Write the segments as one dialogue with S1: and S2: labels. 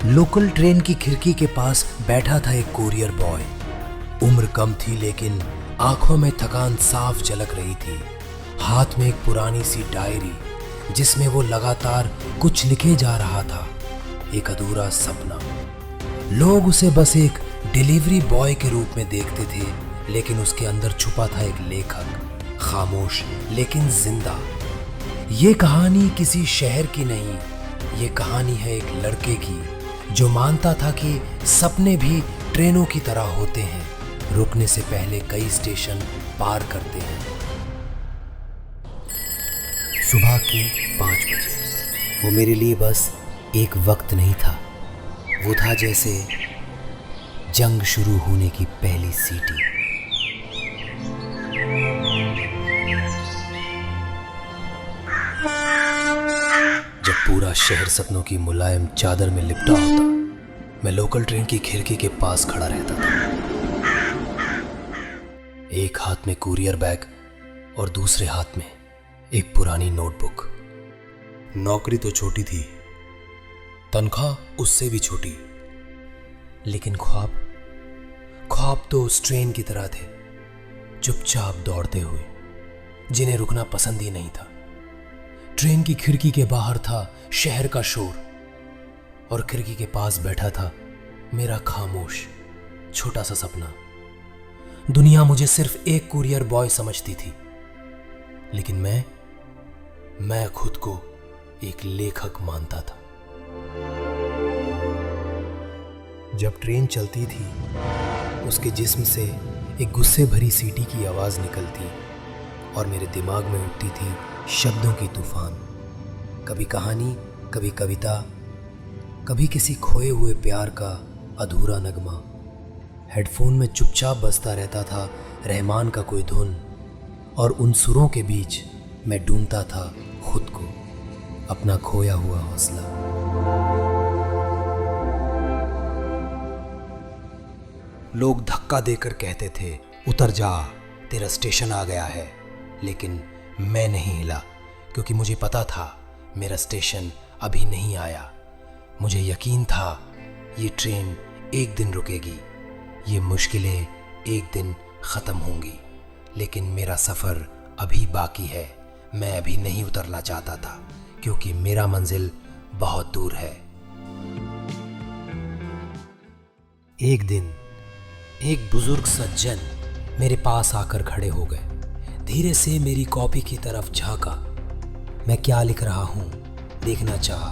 S1: Local train की खिड़की के पास बैठा था एक कुरियर बॉय। उम्र कम थी लेकिन आंखों में थकान साफ झलक रही थी। हाथ में एक पुरानी सी डायरी जिसमें वो लगातार कुछ लिखे जा रहा था, एक अधूरा सपना। लोग उसे बस एक डिलीवरी बॉय के रूप में देखते थे, लेकिन उसके अंदर छुपा था एक लेखक, खामोश लेकिन जिंदा। ये कहानी किसी शहर की नहीं, ये कहानी है एक लड़के की जो मानता था कि सपने भी ट्रेनों की तरह होते हैं, रुकने से पहले कई स्टेशन पार करते हैं। सुबह के 5 बजे। वो मेरे लिए बस एक वक्त नहीं था, वो था जैसे जंग शुरू होने की पहली सीटी। जब पूरा शहर सपनों की मुलायम चादर में लिपटा होता, मैं लोकल ट्रेन की खिड़की के पास खड़ा रहता था। एक हाथ में कुरियर बैग और दूसरे हाथ में एक पुरानी नोटबुक। नौकरी तो छोटी थी, तनख्वाह उससे भी छोटी, लेकिन ख्वाब तो उस ट्रेन की तरह थे, चुपचाप दौड़ते हुए, जिन्हें रुकना पसंद ही नहीं था। ट्रेन की खिड़की के बाहर था शहर का शोर और खिड़की के पास बैठा था मेरा खामोश छोटा सा सपना। दुनिया मुझे सिर्फ एक कुरियर बॉय समझती थी, लेकिन मैं खुद को एक लेखक मानता था। जब ट्रेन चलती थी, उसके जिस्म से एक गुस्से भरी सीटी की आवाज निकलती और मेरे दिमाग में उठती थी शब्दों की तूफान। कभी कहानी, कभी कविता, कभी किसी खोए हुए प्यार का अधूरा नगमा। हेडफोन में चुपचाप बजता रहता था रहमान का कोई धुन, और उन सुरों के बीच मैं ढूंढता था खुद को, अपना खोया हुआ हौसला। लोग धक्का देकर कहते थे, उतर जा, तेरा स्टेशन आ गया है। लेकिन मैं नहीं हिला, क्योंकि मुझे पता था मेरा स्टेशन अभी नहीं आया। मुझे यकीन था ये ट्रेन एक दिन रुकेगी, ये मुश्किलें एक दिन ख़त्म होंगी, लेकिन मेरा सफ़र अभी बाकी है। मैं अभी नहीं उतरना चाहता था, क्योंकि मेरा मंजिल बहुत दूर है। एक दिन एक बुजुर्ग सज्जन मेरे पास आकर खड़े हो गए। धीरे से मेरी कॉपी की तरफ झांका। मैं क्या लिख रहा हूँ देखना चाहा,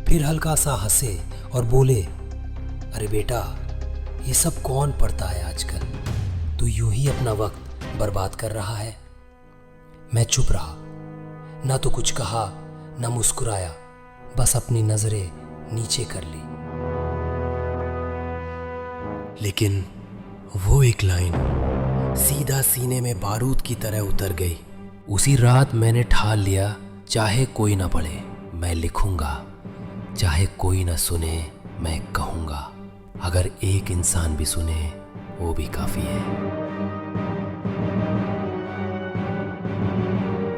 S1: फिर हल्का सा हंसे और बोले, अरे बेटा, ये सब कौन पढ़ता है आजकल? तू यूं ही अपना वक्त बर्बाद कर रहा है। मैं चुप रहा, ना तो कुछ कहा ना मुस्कुराया, बस अपनी नजरें नीचे कर ली। लेकिन वो एक लाइन सीधा सीने में बारूद की तरह उतर गई। उसी रात मैंने ठान लिया, चाहे कोई ना पढ़े मैं लिखूंगा, चाहे कोई ना सुने मैं कहूंगा, अगर एक इंसान भी सुने वो भी काफी है।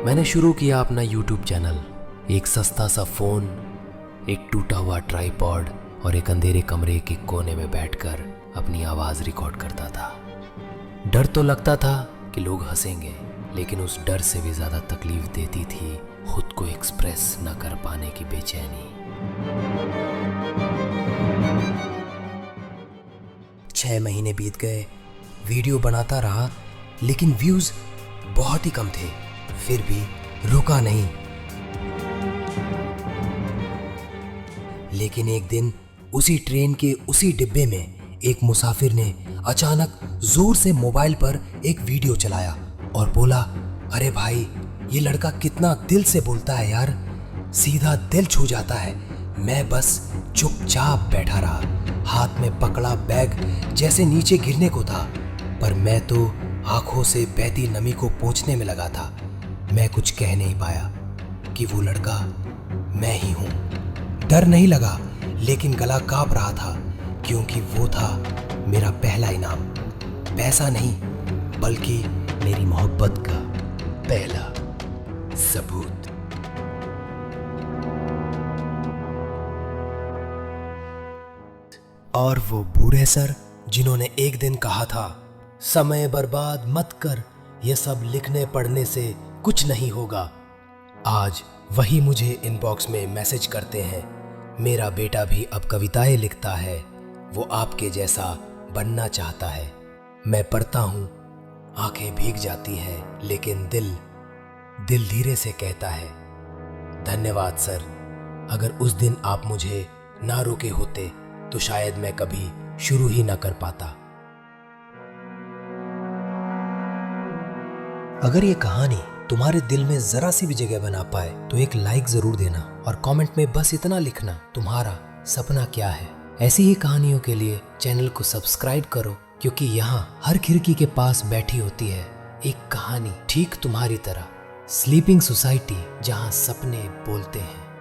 S1: मैंने शुरू किया अपना YouTube चैनल। एक सस्ता सा फोन, एक टूटा हुआ ट्राइपॉड और एक अंधेरे कमरे के कोने में बैठकर अपनी आवाज रिकॉर्ड करता था। डर तो लगता था कि लोग हंसेंगे, लेकिन उस डर से भी ज्यादा तकलीफ देती थी खुद को एक्सप्रेस न कर पाने की बेचैनी। 6 महीने बीत गए, वीडियो बनाता रहा, लेकिन व्यूज बहुत ही कम थे। फिर भी रुका नहीं। लेकिन एक दिन उसी ट्रेन के उसी डिब्बे में एक मुसाफिर ने अचानक जोर से मोबाइल पर एक वीडियो चलाया और बोला, अरे भाई, ये लड़का कितना दिल से बोलता है यार, सीधा दिल छू जाता है। मैं बस चुपचाप बैठा रहा, हाथ में पकड़ा बैग जैसे नीचे गिरने को था, पर मैं तो आंखों से बहती नमी को पोंछने में लगा था। मैं कुछ कह नहीं पाया कि वो लड़का मैं ही हूं। डर नहीं लगा, लेकिन गला कांप रहा था, क्योंकि वो था मेरा पहला इनाम। पैसा नहीं, बल्कि मेरी मोहब्बत का पहला सबूत। और वो बूढ़े सर जिन्होंने एक दिन कहा था, समय बर्बाद मत कर, ये सब लिखने पढ़ने से कुछ नहीं होगा, आज वही मुझे इनबॉक्स में मैसेज करते हैं, मेरा बेटा भी अब कविताएं लिखता है, वो आपके जैसा बनना चाहता है। मैं पढ़ता हूँ, आंखें भीग जाती हैं, लेकिन दिल धीरे से कहता है, धन्यवाद सर। अगर उस दिन आप मुझे ना रोके होते तो शायद मैं कभी शुरू ही ना कर पाता। अगर ये कहानी तुम्हारे दिल में जरा सी भी जगह बना पाए तो एक लाइक जरूर देना और कमेंट में बस इतना लिखना, तुम्हारा सपना क्या है। ऐसी ही कहानियों के लिए चैनल को सब्सक्राइब करो, क्योंकि यहाँ हर खिड़की के पास बैठी होती है एक कहानी ठीक तुम्हारी तरह। स्लीपिंग सोसाइटी, जहाँ सपने बोलते हैं।